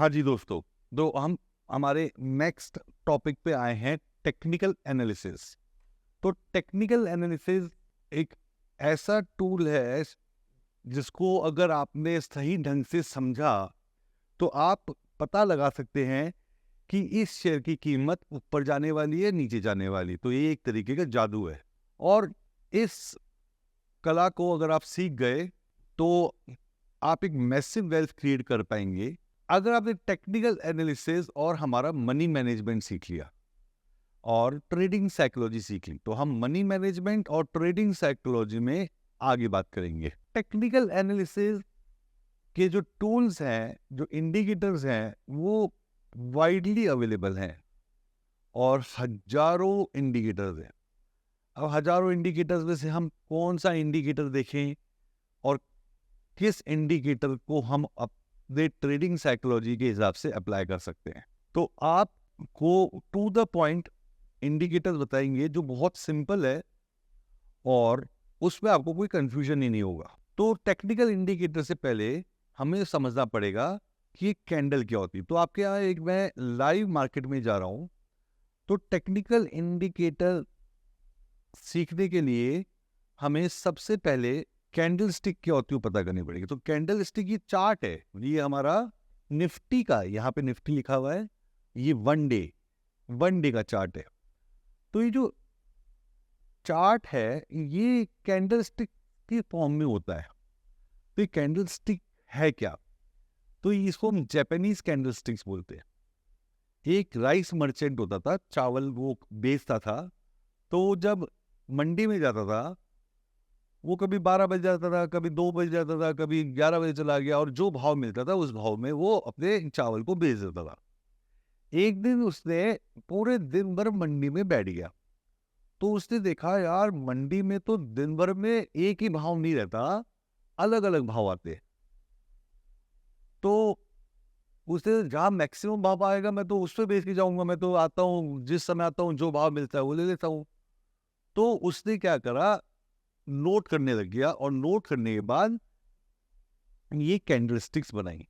हाँ जी दोस्तों, तो हम हमारे नेक्स्ट टॉपिक पे आए हैं टेक्निकल एनालिसिस। तो टेक्निकल एनालिसिस एक ऐसा टूल है जिसको अगर आपने सही ढंग से समझा तो आप पता लगा सकते हैं कि इस शेयर की कीमत ऊपर जाने वाली है, नीचे जाने वाली। तो ये एक तरीके का जादू है और इस कला को अगर आप सीख गए तो आप एक मैसिव वेल्थ क्रिएट कर पाएंगे। अगर आपने टेक्निकल एनालिसिस और हमारा मनी मैनेजमेंट सीख लिया और ट्रेडिंग साइकोलॉजी सीख ली, तो हम मनी मैनेजमेंट और ट्रेडिंग साइकोलॉजी में आगे बात करेंगे। टेक्निकल एनालिसिस के जो टूल्स हैं, जो इंडिकेटर्स हैं, वो वाइडली अवेलेबल हैं और हजारों इंडिकेटर्स हैं। अब हजारों इंडिकेटर्स में से हम कौन सा इंडिकेटर देखें और किस इंडिकेटर को हम अपने ट्रेडिंग साइकोलॉजी के हिसाब से अप्लाई कर सकते हैं। तो आपको टू द पॉइंट इंडिकेटर्स बताएंगे जो बहुत सिंपल है और उसमें आपको कोई कंफ्यूजन ही नहीं होगा। तो टेक्निकल इंडिकेटर से पहले हमें समझना पड़ेगा कि एक कैंडल क्या होती है। तो आपके यहाँ एक मैं लाइव मार्केट में जा रहा हूँ, तो टेक्निकल इंडिकेटर सीखने के लिए हमें सबसे पहले कैंडल स्टिक क्या होती है पता करनी पड़ेगी। तो कैंडल स्टिक की चार्ट है, ये हमारा निफ्टी का, यहाँ पे निफ्टी लिखा हुआ है, ये वन डे का चार्ट है। तो ये जो चार्ट है ये कैंडल स्टिक के फॉर्म में होता है। तो ये कैंडल स्टिक है क्या? तो इसको हम जापानीज कैंडल स्टिक्स बोलते हैं। एक राइस मर्चेंट होता था, चावल वो बेचता था, तो जब मंडी में जाता था वो कभी 12 बज जाता था, कभी 2 बज जाता था, कभी 11 बजे चला गया और जो भाव मिलता था उस भाव में वो अपने चावल को बेच देता था। एक दिन उसने पूरे दिन भर मंडी में बैठ गया, तो उसने देखा यार मंडी में तो दिन भर में एक ही भाव नहीं रहता, अलग अलग भाव आते। तो उसने जहां मैक्सिमम भाव आएगा मैं तो उस पर बेच के जाऊंगा, मैं तो आता हूँ जिस समय आता हूँ जो भाव मिलता है वो ले लेता हूँ। तो उसने क्या करा, नोट करने लग गया और नोट करने के बाद ये कैंडलस्टिक्स बनाई।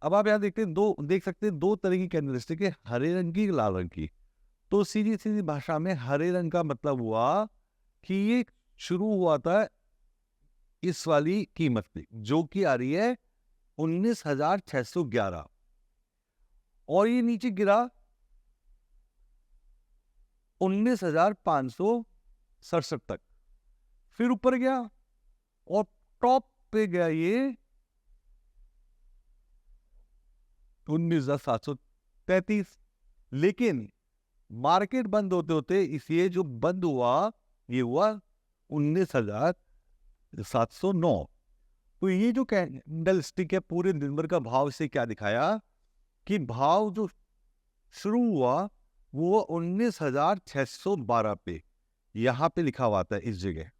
अब आप यहाँ देखते हैं देख सकते हैं दो तरह की कैंडलस्टिक है, हरे रंग की, लाल रंग की। तो सीधी सीधी भाषा में हरे रंग का मतलब हुआ कि ये शुरू हुआ था इस वाली कीमत पे जो कि आ रही है 19,611 और ये नीचे गिरा 19,567 तक, फिर ऊपर गया और टॉप पे गया ये 19,733। लेकिन मार्केट बंद होते होते इसलिए जो बंद हुआ ये हुआ 19,709। तो ये जो कैंडल स्टिक है पूरे दिन भर का भाव से क्या दिखाया कि भाव जो शुरू हुआ वो 19,612 पे, यहां पे लिखा हुआ था इस जगह।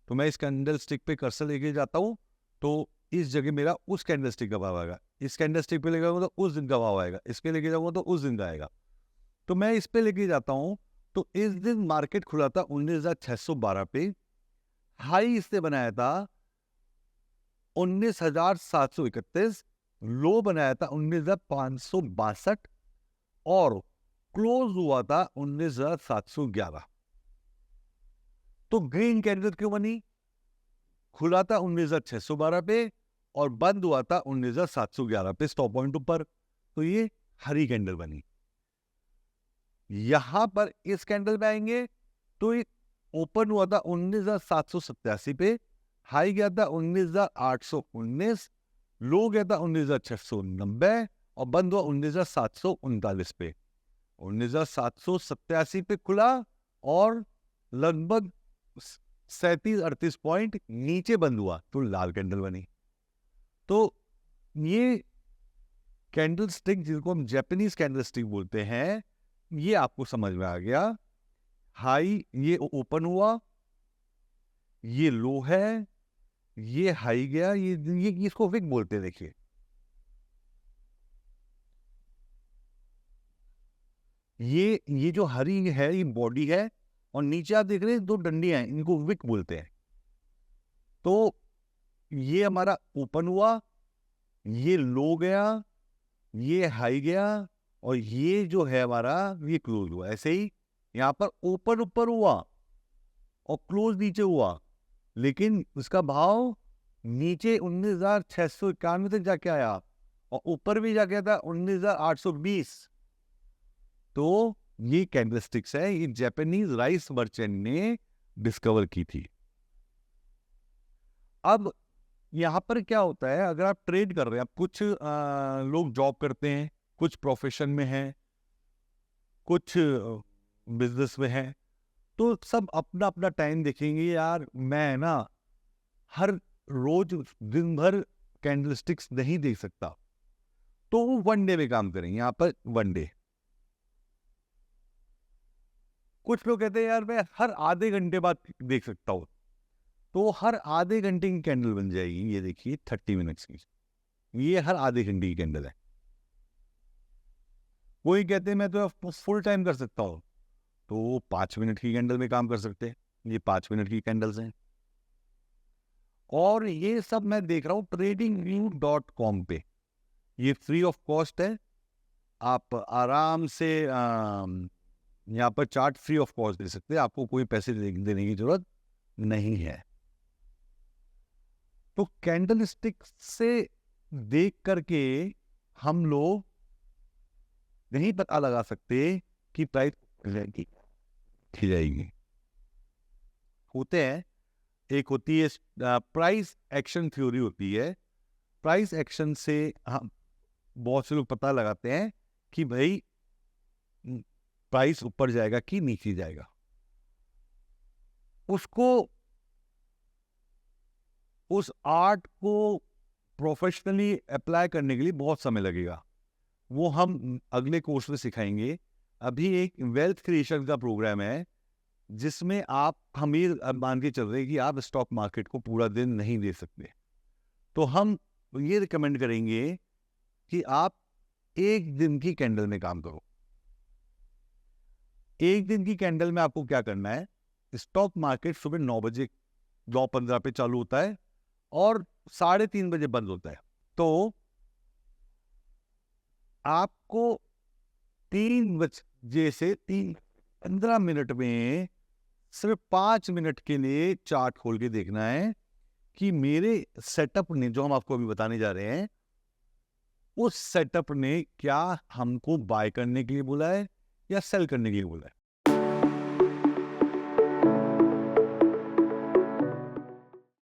तो मैं इस कैंडल स्टिक पे कर्सर लेके जाता हूं तो इस जगह मेरा उस कैंडल स्टिक का भाव आएगा, इस कैंडल स्टिक पे लेके जाऊंगा तो उस दिन का भाव आएगा, इस पे लेके जाऊंगा तो उस दिन का आएगा। तो मैं इस पे लेके जाता हूं तो इस दिन मार्केट खुला था 19,612 पे, हाई इसने बनाया था 19,731, लो बनाया था 19,562 और क्लोज हुआ था 19,711। तो ग्रीन कैंडल क्यों बनी? खुला था 19,612 पे और बंद हुआ था 19,711 पे, स्टॉप पॉइंट ऊपर, तो ये हरी कैंडल बनी। यहां पर इस कैंडल में आएंगे तो ये ओपन हुआ था 19,787 पे, हाई गया था 19,819, लो गया था 19,690 और बंद हुआ 19,739 पे। 19,787 पे खुला और लगभग 37-38 पॉइंट नीचे बंद हुआ तो लाल कैंडल बनी। तो ये कैंडल स्टिक जिसको हम जापानीज कैंडल स्टिक बोलते हैं, ये आपको समझ में आ गया। हाई ये ओपन हुआ, ये लो है, ये हाई गया, ये इसको विक बोलते हैं। देखिए ये जो हरी है ये बॉडी है और नीचे आप देख रहे हैं दो डंडियां हैं, इनको विक बोलते हैं। तो ये हमारा ओपन हुआ, ये लो गया, ये हाई गया और ये जो है हमारा ये क्लोज हुआ। ऐसे ही यहाँ पर ओपन ऊपर हुआ और क्लोज नीचे हुआ, लेकिन उसका भाव नीचे 19,691 तक जाके आया और ऊपर भी जाके था 19,820। तो ये कैंडलस्टिक्स है, ये जापानीज राइस मर्चेंट ने डिस्कवर की थी। अब यहाँ पर क्या होता है, अगर आप ट्रेड कर रहे हैं, आप कुछ लोग जॉब करते हैं, कुछ प्रोफेशन में हैं, कुछ बिजनेस में हैं, तो सब अपना अपना टाइम देखेंगे। यार मैं ना हर रोज दिन भर कैंडलस्टिक्स नहीं देख सकता, तो वो वन डे में काम करेंगे। यहाँ पर वन डे। कुछ लोग कहते हैं यार मैं हर आधे घंटे बाद देख सकता हूँ, तो हर आधे घंटे की कैंडल बन जाएगी। ये देखिए 30 मिनट्स की, ये हर आधे घंटे की कैंडल है। कोई कहते हैं मैं तो फुल टाइम कर सकता हूँ, तो वो 5 मिनट की कैंडल में काम कर सकते हैं। ये 5 मिनट की कैंडल्स हैं और ये सब मैं देख रहा हूँ tradingview.com पे। ये फ्री ऑफ कॉस्ट है, आप आराम से यहाँ पर चार्ट फ्री ऑफ कॉस्ट दे सकते हैं, आपको कोई पैसे देने की जरूरत नहीं है। तो कैंडल स्टिक से देख करके हम लोग नहीं पता लगा सकते कि प्राइस जाएगी। होते हैं, एक होती है प्राइस एक्शन थ्योरी होती है। प्राइस एक्शन से हम बहुत से लोग पता लगाते हैं कि भाई प्राइस ऊपर जाएगा कि नीचे जाएगा। उसको उस आर्ट को प्रोफेशनली अप्लाई करने के लिए बहुत समय लगेगा, वो हम अगले कोर्स में सिखाएंगे। अभी एक वेल्थ क्रिएशन का प्रोग्राम है जिसमें आप हमें मान के चल रहे हैं कि आप स्टॉक मार्केट को पूरा दिन नहीं दे सकते, तो हम ये रिकमेंड करेंगे कि आप एक दिन की कैंडल में काम करो। एक दिन की कैंडल में आपको क्या करना है, स्टॉक मार्केट सुबह 9 बजे 9:15 पे चालू होता है और 3:30 बजे बंद होता है। तो आपको 3 बजे से 15 मिनट में सिर्फ 5 मिनट के लिए चार्ट खोल के देखना है कि मेरे सेटअप ने, जो हम आपको अभी बताने जा रहे हैं, उस सेटअप ने क्या हमको बाय करने के लिए बोला है या सेल करने के लिए बोला है।